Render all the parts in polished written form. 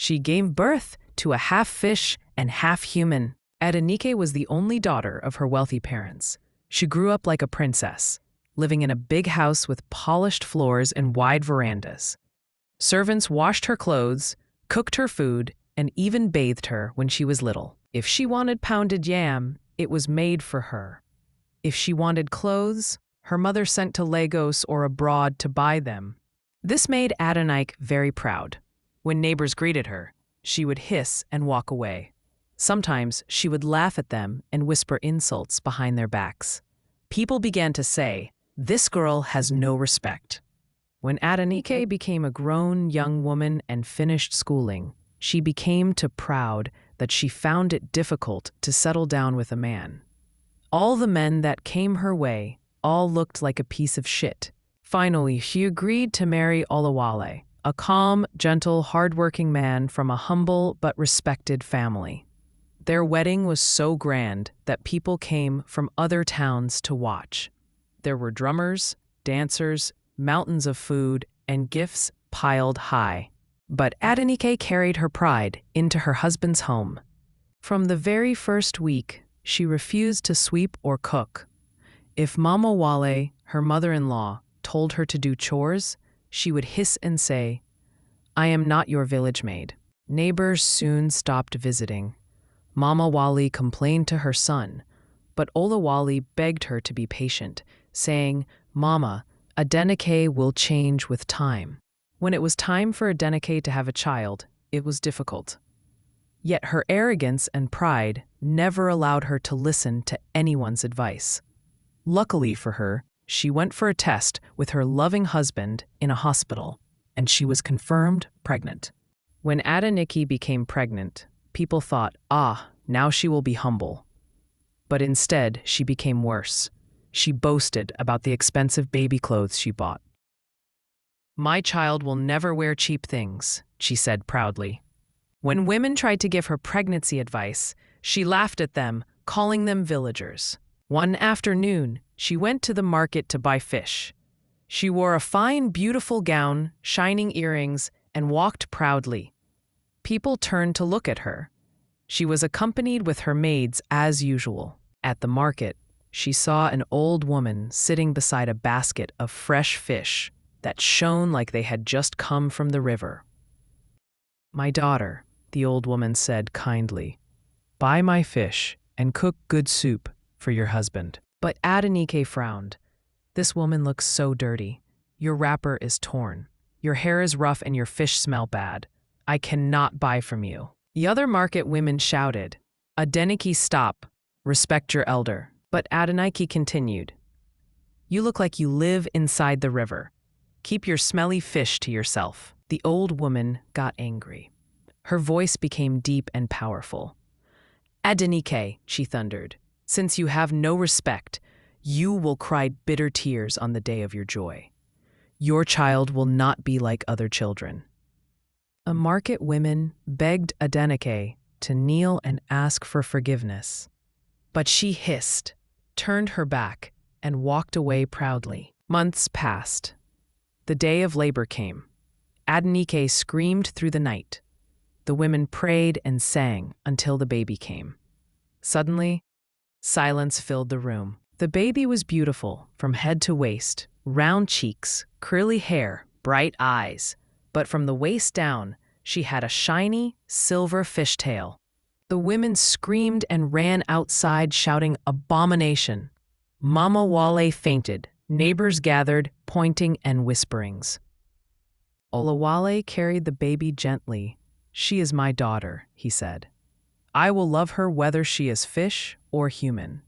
She gave birth to a half fish and half human. Adenike was the only daughter of her wealthy parents. She grew up like a princess, living in a big house with polished floors and wide verandas. Servants washed her clothes, cooked her food, and even bathed her when she was little. If she wanted pounded yam, it was made for her. If she wanted clothes, her mother sent to Lagos or abroad to buy them. This made Adenike very proud. When neighbors greeted her, she would hiss and walk away. Sometimes she would laugh at them and whisper insults behind their backs. People began to say, "This girl has no respect." When Adenike became a grown young woman and finished schooling, she became too proud that she found it difficult to settle down with a man. All the men that came her way all looked like a piece of shit. Finally, she agreed to marry Olawale, a calm, gentle, hard-working man from a humble but respected family. Their wedding was so grand that people came from other towns to watch. There were drummers, dancers, mountains of food, and gifts piled high. But Adenike carried her pride into her husband's home. From the very first week, she refused to sweep or cook. If Mama Wale, her mother-in-law, told her to do chores, she would hiss and say, "I am not your village maid." Neighbors soon stopped visiting. Mama Wale complained to her son, but Olawale begged her to be patient, saying, "Mama, Adenike will change with time." When it was time for Adenike to have a child, it was difficult. Yet her arrogance and pride never allowed her to listen to anyone's advice. Luckily for her, she went for a test with her loving husband in a hospital, and she was confirmed pregnant. When Adenike became pregnant, people thought, now she will be humble. But instead, she became worse. She boasted about the expensive baby clothes she bought. "My child will never wear cheap things," she said proudly. When women tried to give her pregnancy advice, she laughed at them, calling them villagers. One afternoon, she went to the market to buy fish. She wore a fine, beautiful gown, shining earrings, and walked proudly. People turned to look at her. She was accompanied with her maids as usual. At the market, she saw an old woman sitting beside a basket of fresh fish that shone like they had just come from the river. "My daughter," the old woman said kindly, "buy my fish and cook good soup for your husband." But Adenike frowned. "This woman looks so dirty. Your wrapper is torn. Your hair is rough and your fish smell bad. I cannot buy from you." The other market women shouted, "Adenike, stop. Respect your elder." But Adenike continued, "You look like you live inside the river. Keep your smelly fish to yourself." The old woman got angry. Her voice became deep and powerful. "Adenike," she thundered, "since you have no respect, you will cry bitter tears on the day of your joy. Your child will not be like other children." A market women begged Adenike to kneel and ask for forgiveness. But she hissed, turned her back, and walked away proudly. Months passed. The day of labor came. Adenike screamed through the night. The women prayed and sang until the baby came. Suddenly, silence filled the room. The baby was beautiful from head to waist, round cheeks, curly hair, bright eyes. But from the waist down, she had a shiny, silver fishtail. The women screamed and ran outside shouting, "Abomination!" Mama Wale fainted. Neighbors gathered, pointing and whisperings. Olawale carried the baby gently. "She is my daughter," he said. "I will love her whether she is fish or human."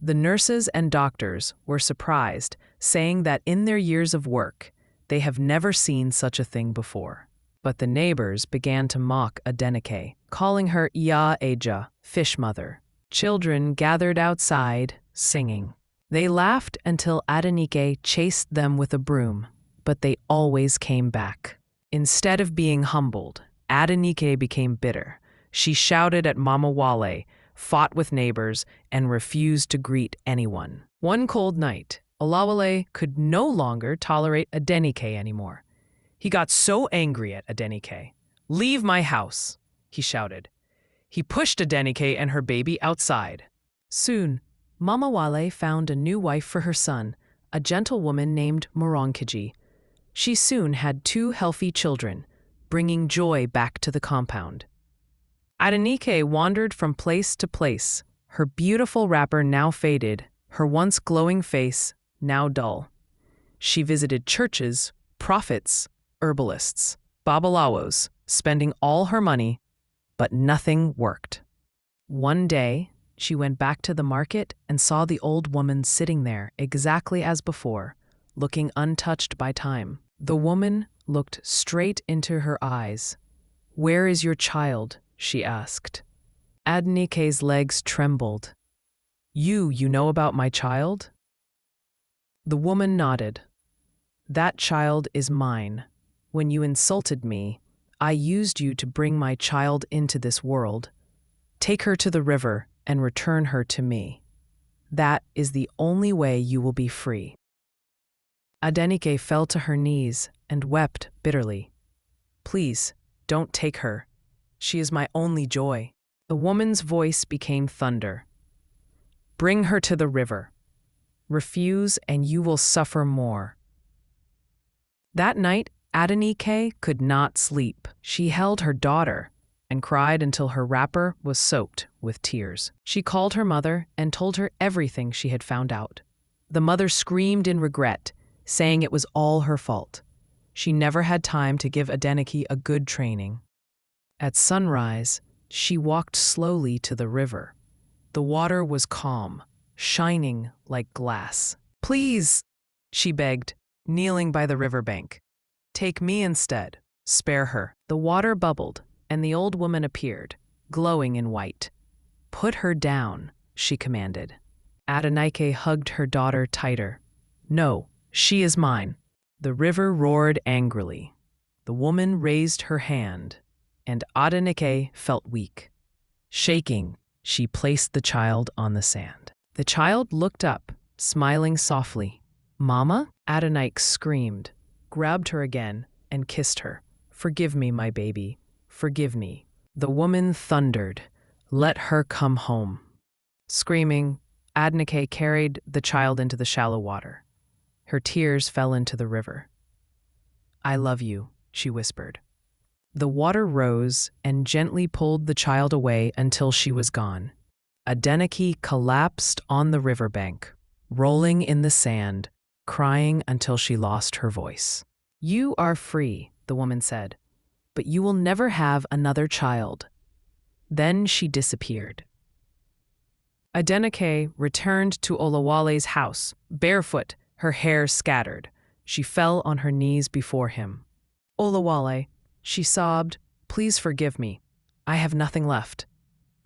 The nurses and doctors were surprised, saying that in their years of work, they have never seen such a thing before. But the neighbors began to mock Adenike, calling her Iya Eja, fish mother. Children gathered outside, singing. They laughed until Adenike chased them with a broom, but they always came back. Instead of being humbled, Adenike became bitter. She shouted at Mama Wale, fought with neighbors, and refused to greet anyone. One cold night, Olawale could no longer tolerate Adenike anymore. He got so angry at Adenike. "Leave my house," he shouted. He pushed Adenike and her baby outside. Soon, Mama Wale found a new wife for her son, a gentlewoman named Moronkeji. She soon had 2 healthy children, bringing joy back to the compound. Adenike wandered from place to place, her beautiful wrapper now faded, her once glowing face now dull. She visited churches, prophets, herbalists, babalawos, spending all her money, but nothing worked. One day, she went back to the market and saw the old woman sitting there exactly as before, looking untouched by time. The woman looked straight into her eyes. "Where is your child?" she asked. Adenike's legs trembled. You know about my child?" The woman nodded. "That child is mine. When you insulted me, I used you to bring my child into this world. Take her to the river and return her to me. That is the only way you will be free." Adenike fell to her knees and wept bitterly. "Please, don't take her. She is my only joy." The woman's voice became thunder. "Bring her to the river. Refuse and you will suffer more." That night, Adenike could not sleep. She held her daughter and cried until her wrapper was soaked with tears. She called her mother and told her everything she had found out. The mother screamed in regret, saying it was all her fault. She never had time to give Adenike a good training. At sunrise, she walked slowly to the river. The water was calm, shining like glass. "Please," she begged, kneeling by the riverbank. "Take me instead. Spare her." The water bubbled, and the old woman appeared, glowing in white. "Put her down," she commanded. Adenike hugged her daughter tighter. "No, she is mine." The river roared angrily. The woman raised her hand, and Adenike felt weak. Shaking, she placed the child on the sand. The child looked up, smiling softly. "Mama?" Adenike screamed, grabbed her again, and kissed her. "Forgive me, my baby. Forgive me." The woman thundered, "Let her come home." Screaming, Adenike carried the child into the shallow water. Her tears fell into the river. "I love you," she whispered. The water rose and gently pulled the child away until she was gone. Adenike collapsed on the riverbank, rolling in the sand, crying until she lost her voice. "You are free," the woman said, "but you will never have another child." Then she disappeared. Adenike returned to Olawale's house, barefoot, her hair scattered. She fell on her knees before him. "Olawale," she sobbed, "please forgive me. I have nothing left.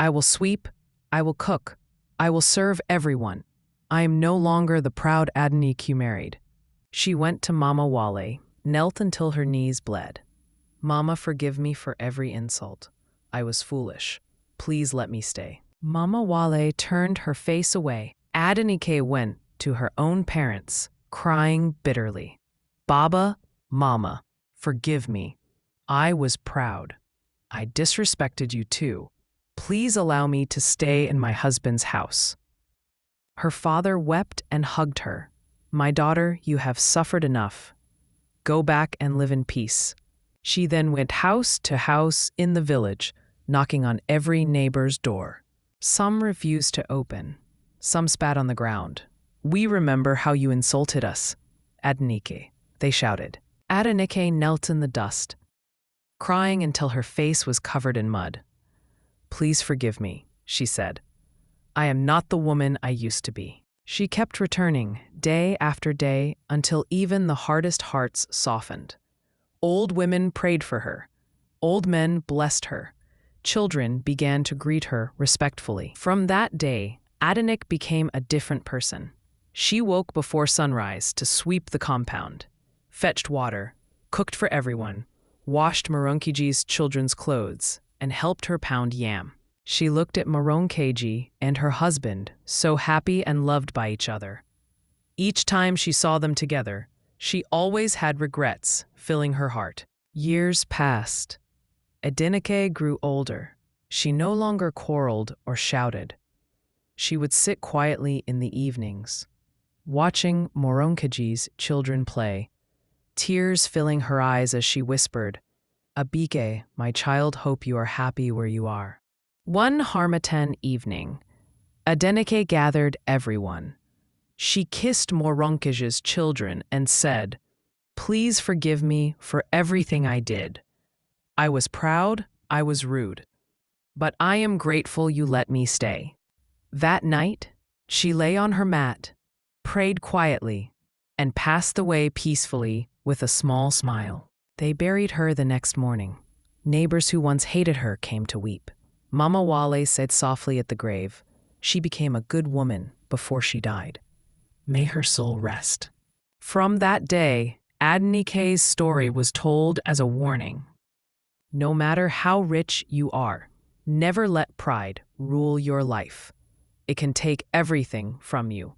I will sweep, I will cook, I will serve everyone. I am no longer the proud Adenike you married." She went to Mama Wale, knelt until her knees bled. "Mama, forgive me for every insult. I was foolish. Please let me stay." Mama Wale turned her face away. Adenike went to her own parents, crying bitterly. "Baba, Mama, forgive me. I was proud. I disrespected you too. Please allow me to stay in my husband's house." Her father wept and hugged her. "My daughter, you have suffered enough. Go back and live in peace." She then went house to house in the village, knocking on every neighbor's door. Some refused to open. Some spat on the ground. "We remember how you insulted us, Adenike," they shouted. Adenike knelt in the dust, crying until her face was covered in mud. "Please forgive me," she said. "I am not the woman I used to be." She kept returning, day after day, until even the hardest hearts softened. Old women prayed for her. Old men blessed her. Children began to greet her respectfully. From that day, Adenike became a different person. She woke before sunrise to sweep the compound, fetched water, cooked for everyone, washed Moronkeji's children's clothes, and helped her pound yam. She looked at Moronkeji and her husband, so happy and loved by each other. Each time she saw them together, she always had regrets filling her heart. Years passed. Adenike grew older. She no longer quarreled or shouted. She would sit quietly in the evenings, watching Moronkaji's children play, tears filling her eyes as she whispered, "Abike, my child, hope you are happy where you are." One Harmattan evening, Adenike gathered everyone. She kissed Moronkaji's children and said, "Please forgive me for everything I did. I was proud, I was rude, but I am grateful you let me stay." That night, she lay on her mat, prayed quietly, and passed away peacefully with a small smile. They buried her the next morning. Neighbors who once hated her came to weep. Mama Wale said softly at the grave, "She became a good woman before she died. May her soul rest." From that day, Adenike's story was told as a warning. No matter how rich you are, never let pride rule your life. It can take everything from you.